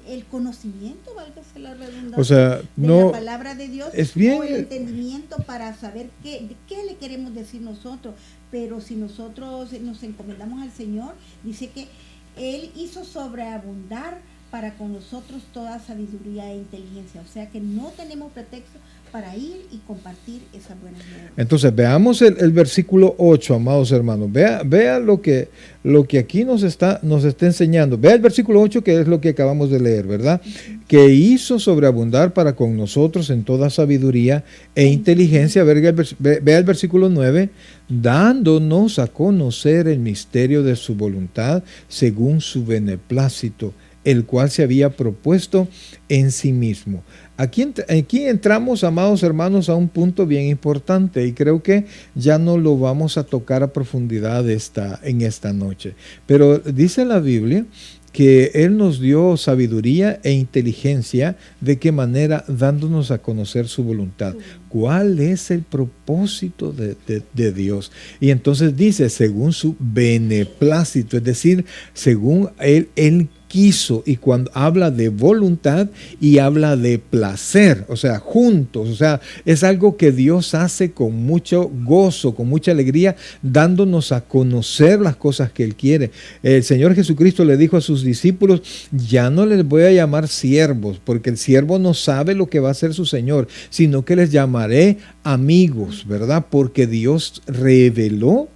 el conocimiento, válgase la redundancia, o sea, de la palabra de Dios, es bien, o el entendimiento para saber qué le queremos decir nosotros. Pero si nosotros nos encomendamos al Señor, dice que Él hizo sobreabundar para con nosotros toda sabiduría e inteligencia. O sea que no tenemos pretexto para ir y compartir esas buenas nuevas. Entonces veamos el versículo 8, amados hermanos. Vea lo que aquí nos está enseñando. Vea el versículo 8, que es lo que acabamos de leer, ¿verdad? Que hizo sobreabundar para con nosotros en toda sabiduría e inteligencia. Vea el versículo 9, dándonos a conocer el misterio de su voluntad según su beneplácito, el cual se había propuesto en sí mismo. Aquí entramos, amados hermanos, a un punto bien importante y creo que ya no lo vamos a tocar a profundidad en esta noche. Pero dice la Biblia que Él nos dio sabiduría e inteligencia. ¿De qué manera? Dándonos a conocer su voluntad. ¿Cuál es el propósito de Dios? Y entonces dice, según su beneplácito, es decir, según Él quiso, y cuando habla de voluntad y habla de placer, o sea, juntos, o sea, es algo que Dios hace con mucho gozo, con mucha alegría, dándonos a conocer las cosas que Él quiere. El Señor Jesucristo le dijo a sus discípulos, ya no les voy a llamar siervos, porque el siervo no sabe lo que va a hacer su Señor, sino que les llamaré amigos, ¿verdad? Porque Dios reveló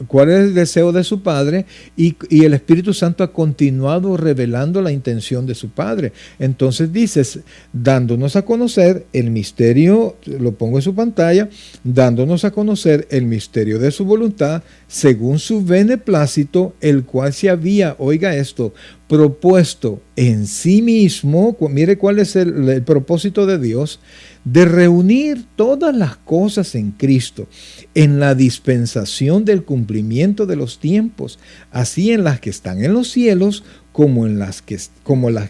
cuál es el deseo de su Padre, y el Espíritu Santo ha continuado revelando la intención de su Padre. Entonces dices, dándonos a conocer el misterio, lo pongo en su pantalla, dándonos a conocer el misterio de su voluntad, según su beneplácito, el cual se había, oiga esto, propuesto en sí mismo. Mire cuál es el propósito de Dios, de reunir todas las cosas en Cristo, en la dispensación del cumplimiento de los tiempos, así en las que están en los cielos como las que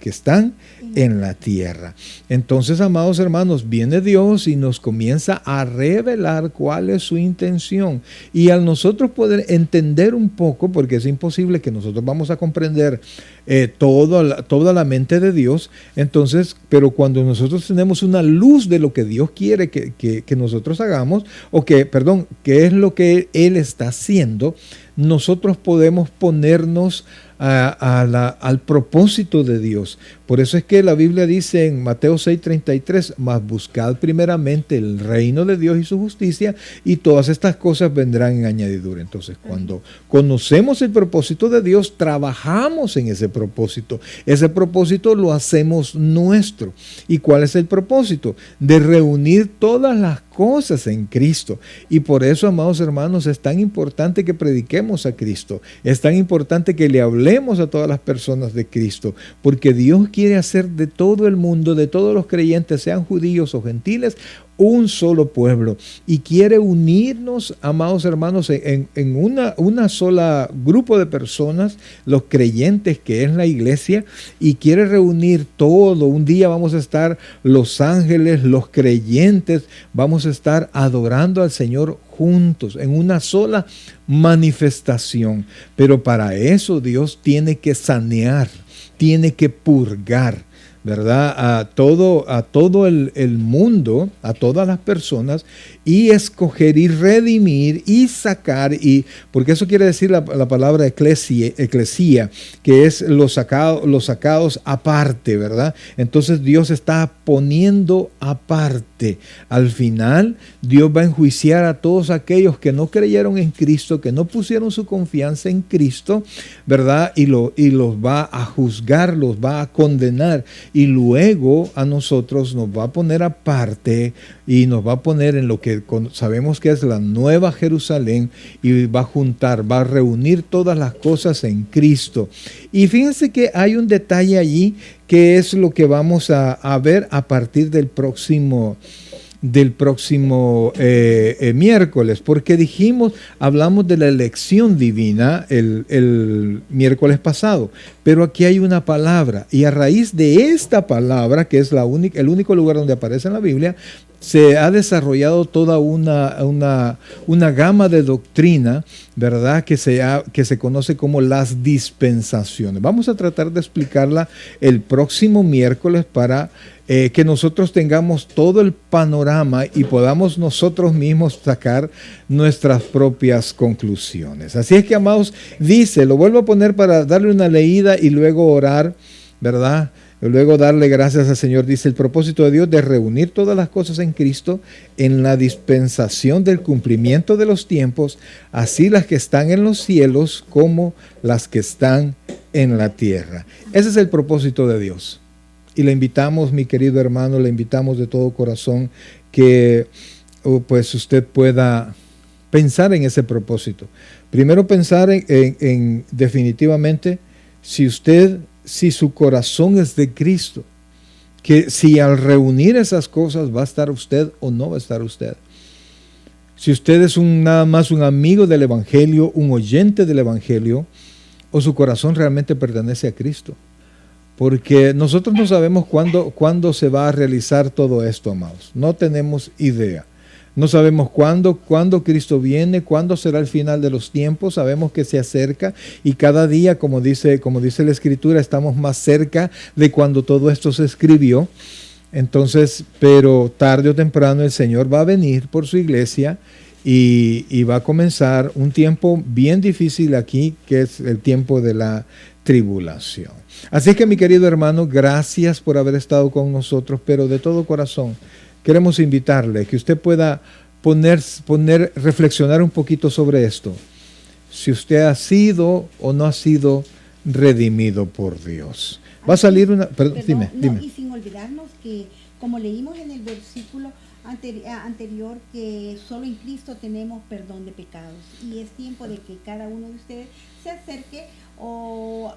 están en la tierra. Entonces, amados hermanos, viene Dios y nos comienza a revelar cuál es su intención. Y al nosotros poder entender un poco, porque es imposible que nosotros vamos a comprender toda la mente de Dios, entonces, pero cuando nosotros tenemos una luz de lo que Dios quiere que nosotros hagamos, qué es lo que Él está haciendo, nosotros podemos ponernos al propósito de Dios. Por eso es que la Biblia dice en Mateo 6:33, mas buscad primeramente el reino de Dios y su justicia, y todas estas cosas vendrán en añadidura. Entonces, cuando conocemos el propósito de Dios, trabajamos en ese propósito. Ese propósito lo hacemos nuestro. ¿Y cuál es el propósito? De reunir todas las cosas en Cristo. Y por eso, amados hermanos, es tan importante que prediquemos a Cristo. Es tan importante que le hablemos a todas las personas de Cristo, porque Dios quiere hacer de todo el mundo, de todos los creyentes, sean judíos o gentiles, un solo pueblo, y quiere unirnos, amados hermanos, en una sola grupo de personas, los creyentes, que es la iglesia, y quiere reunir todo. Un día vamos a estar los ángeles, los creyentes, vamos a estar adorando al Señor juntos, en una sola manifestación. Pero para eso Dios tiene que sanear, tiene que purgar, ¿verdad? A todo el mundo, a todas las personas, y escoger y redimir y sacar, porque eso quiere decir la palabra eclesia, que es los sacados aparte, ¿verdad? Entonces Dios está poniendo aparte. Al final, Dios va a enjuiciar a todos aquellos que no creyeron en Cristo, que no pusieron su confianza en Cristo, ¿verdad? Y los va a juzgar, los va a condenar, y luego a nosotros nos va a poner aparte y nos va a poner en lo que sabemos que es la nueva Jerusalén, y va a reunir todas las cosas en Cristo. Y fíjense que hay un detalle allí que es lo que vamos a ver a partir del próximo miércoles, porque hablamos de la elección divina el miércoles pasado, pero aquí hay una palabra, y a raíz de esta palabra, que es el único lugar donde aparece en la Biblia, se ha desarrollado toda una gama de doctrina, ¿verdad? Que se conoce como las dispensaciones. Vamos a tratar de explicarla el próximo miércoles para que nosotros tengamos todo el panorama y podamos nosotros mismos sacar nuestras propias conclusiones. Así es que, amados, lo vuelvo a poner para darle una leída y luego orar, ¿verdad? Luego darle gracias al Señor. Dice: el propósito de Dios de reunir todas las cosas en Cristo, en la dispensación del cumplimiento de los tiempos, así las que están en los cielos como las que están en la tierra. Ese es el propósito de Dios. Y le invitamos, mi querido hermano, le invitamos de todo corazón que pues usted pueda pensar en ese propósito. Primero, pensar en definitivamente si su corazón es de Cristo, que si al reunir esas cosas va a estar usted o no va a estar usted. Si usted es nada más un amigo del Evangelio, un oyente del Evangelio, o su corazón realmente pertenece a Cristo. Porque nosotros no sabemos cuándo se va a realizar todo esto, amados. No tenemos idea. No sabemos cuándo Cristo viene, cuándo será el final de los tiempos. Sabemos que se acerca, y cada día, como dice la Escritura, estamos más cerca de cuando todo esto se escribió. Entonces, pero tarde o temprano el Señor va a venir por su iglesia, y va a comenzar un tiempo bien difícil aquí, que es el tiempo de la tribulación. Así que, mi querido hermano, gracias por haber estado con nosotros, pero de todo corazón queremos invitarle que usted pueda reflexionar un poquito sobre esto. Si usted ha sido o no ha sido redimido por Dios. Va a salir una... Perdón, dime. Y sin olvidarnos que, como leímos en el versículo anterior, que solo en Cristo tenemos perdón de pecados. Y es tiempo de que cada uno de ustedes se acerque o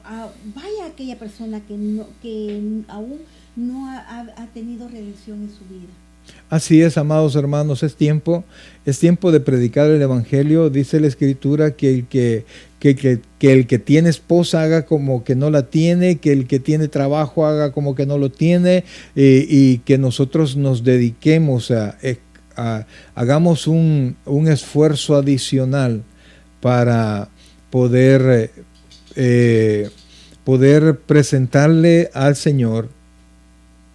vaya a aquella persona que aún no ha tenido redención en su vida. Así es, amados hermanos, es tiempo de predicar el Evangelio. Dice la Escritura que el que tiene esposa haga como que no la tiene, que el que tiene trabajo haga como que no lo tiene, y que nosotros nos dediquemos hagamos un esfuerzo adicional para poder presentarle al Señor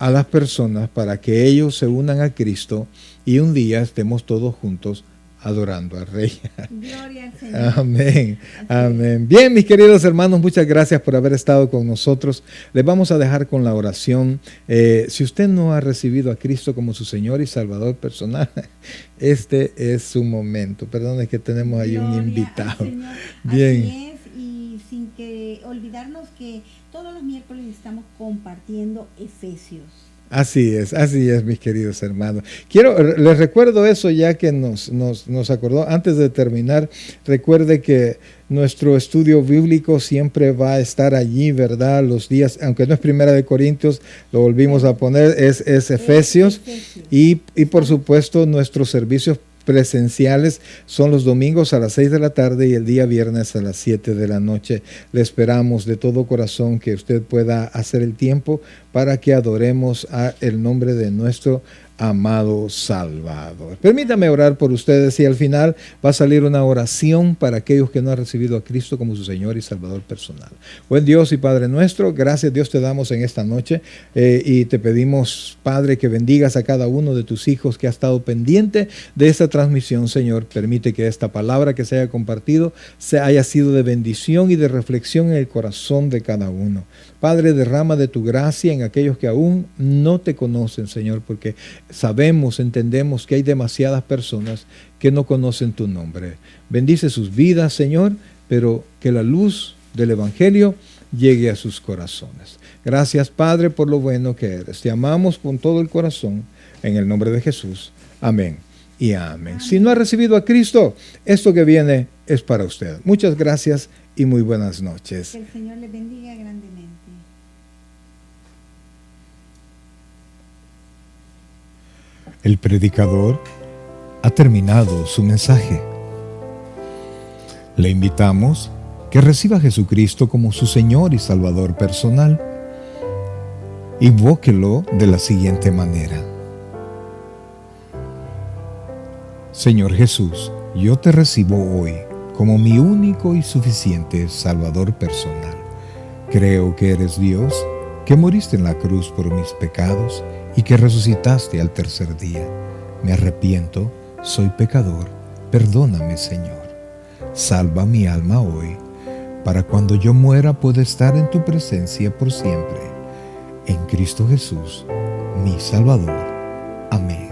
a las personas, para que ellos se unan a Cristo y un día estemos todos juntos adorando al Rey. Gloria al Señor. Amén. Amén. Bien, mis queridos hermanos, muchas gracias por haber estado con nosotros. Les vamos a dejar con la oración. Si usted no ha recibido a Cristo como su Señor y Salvador personal, este es su momento. Perdón, es que tenemos ahí un invitado. Bien. Así es, y sin que olvidarnos que todos los miércoles estamos compartiendo Efesios. Así es, mis queridos hermanos. Les recuerdo eso ya que nos acordó. Antes de terminar, recuerde que nuestro estudio bíblico siempre va a estar allí, ¿verdad? Los días, aunque no es Primera de Corintios, lo volvimos a poner, es Efesios. Y por supuesto, nuestros servicios presenciales son los domingos a las 6 de la tarde y el día viernes a las 7 de la noche. Le esperamos de todo corazón que usted pueda hacer el tiempo para que adoremos a el nombre de nuestro amado Salvador. Permítame orar por ustedes y al final va a salir una oración para aquellos que no han recibido a Cristo como su Señor y Salvador personal. Buen Dios y Padre nuestro, gracias Dios te damos en esta noche y te pedimos, Padre, que bendigas a cada uno de tus hijos que ha estado pendiente de esta transmisión, Señor. Permite que esta palabra que se haya compartido haya sido de bendición y de reflexión en el corazón de cada uno. Padre, derrama de tu gracia en aquellos que aún no te conocen, Señor, porque entendemos que hay demasiadas personas que no conocen tu nombre. Bendice sus vidas, Señor, pero que la luz del Evangelio llegue a sus corazones. Gracias, Padre, por lo bueno que eres. Te amamos con todo el corazón, en el nombre de Jesús. Amén y amén. Amén. Si no ha recibido a Cristo, esto que viene es para usted. Muchas gracias y muy buenas noches. Que el Señor le bendiga grandemente. El predicador ha terminado su mensaje. Le invitamos que reciba a Jesucristo como su Señor y Salvador personal. Invóquelo de la siguiente manera. Señor Jesús, yo te recibo hoy como mi único y suficiente Salvador personal. Creo que eres Dios, que moriste en la cruz por mis pecados y que resucitaste al tercer día. Me arrepiento, soy pecador, perdóname, Señor. Salva mi alma hoy, para cuando yo muera pueda estar en tu presencia por siempre. En Cristo Jesús, mi Salvador. Amén.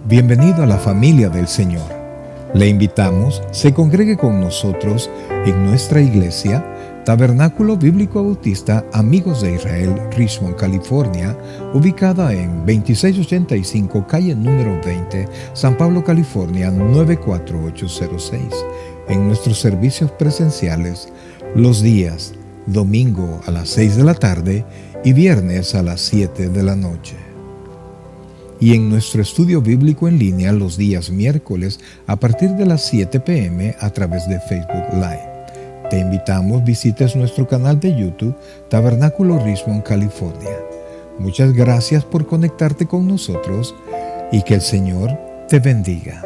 Bienvenido a la familia del Señor. Le invitamos, se congregue con nosotros en nuestra iglesia, Tabernáculo Bíblico Bautista Amigos de Israel, Richmond, California, ubicada en 2685 calle número 20, San Pablo, California 94806. En nuestros servicios presenciales, los días domingo a las 6 de la tarde y viernes a las 7 de la noche. Y en nuestro estudio bíblico en línea los días miércoles a partir de las 7 p.m. a través de Facebook Live. Te invitamos, visites nuestro canal de YouTube, Tabernáculo Richmond, California. Muchas gracias por conectarte con nosotros y que el Señor te bendiga.